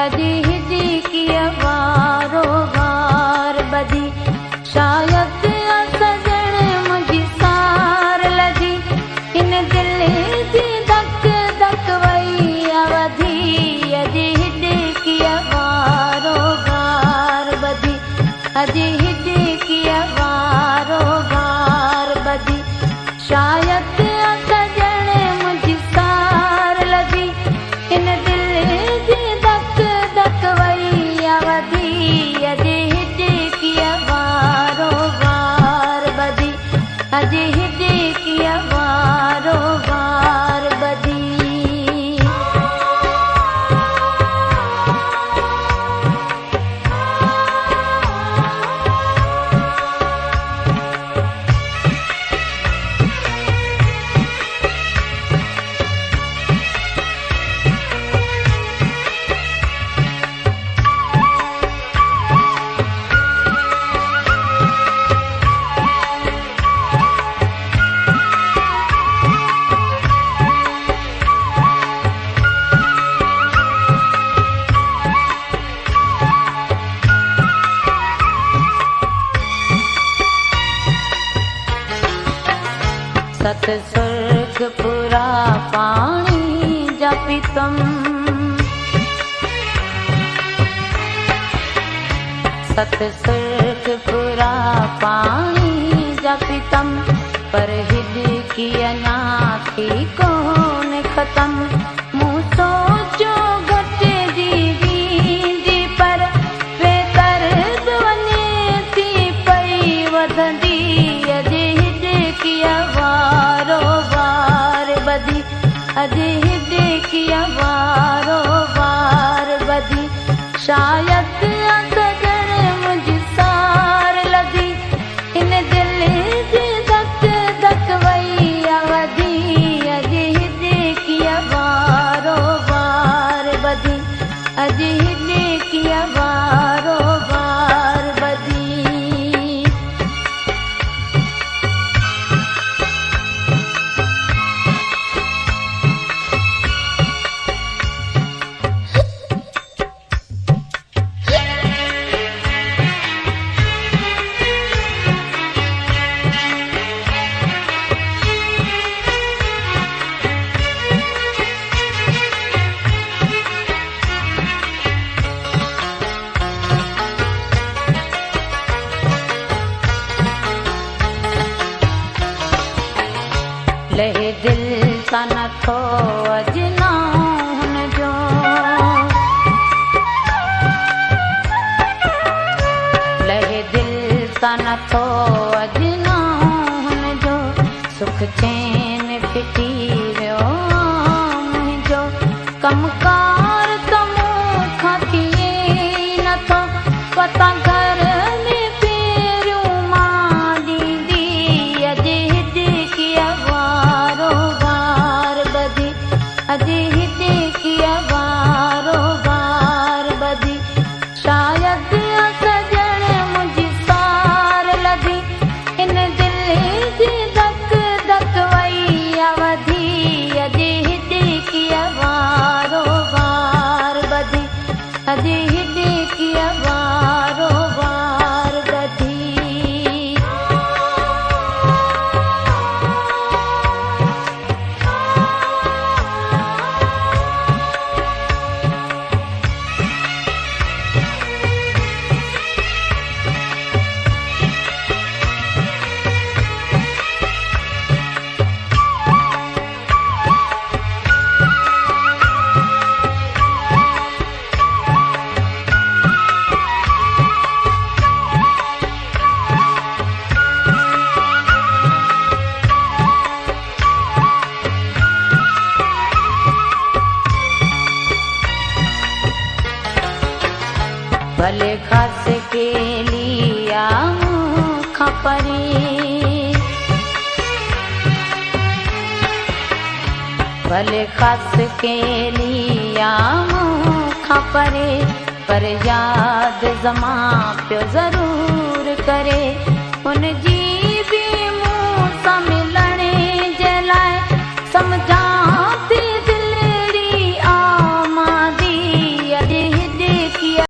अॼु हिॾी कीअं वारो वार ॿधी शायदि सजण मुंहिंजी सार लधी हिन दिल जी धक धक वई वधी अॼु हिॾी कीअं वारो वार ॿधी अॼु हिॾी कीअं वारो वार ॿधी शायदि सजण मुंहिंजी सार लधी हिन दिल जी धक धक वई वधी अॼु हिॾी कीअं वारो वार ॿधी अॼु हिॾी कीअं वारो वार ॿधी सतसुर्ग पुरा पाणी जपितम सतसुर्ग पुरा पाणी जपितम पर हिॾ की अञा थी कोन ख़तम मूं सोचो घटिजी वेंदी पर बेदर्द वञे थी पई वधंदी अॼु हिॾ कीअं वारो वार ॿधी अॼु हिॾ कीअं वारो वार ॿधी शायदि सजण मुंहिंजी सार लधी हिन दिल जी धक धक वई वधी अॼु हिॾ कीअं वारो वार ॿधी अॼु हिॾ कीअं वारो वार ॿधी लहे दिल सां नथो अजना हुनजो लहे दिल सां नथो अजना हुनजो सुख चैन फिटी वियो मुंहिंजो कमकार त मूंखां थिए नथो पता घर में पहिरियों मां ॾींदी अॼु हिॾ कीअं वारो वार ॿधी अॼु हिॾ कीअं वारो वार ॿधी शायदि सजण मुंहिंजी सार लधी हिन दिल जी धक धक वई वधी अॼु हिॾ कीअं वारो वार ॿधी अॼु हिॾ कीअं वारो वार ॿधी भले खास के लिया मूंखां परे भले खास के लिया मूंखां परे पर यादि ज़मा पियो ज़रूर करे हुनजी बि मूं सां मिलण जे लाइ समझा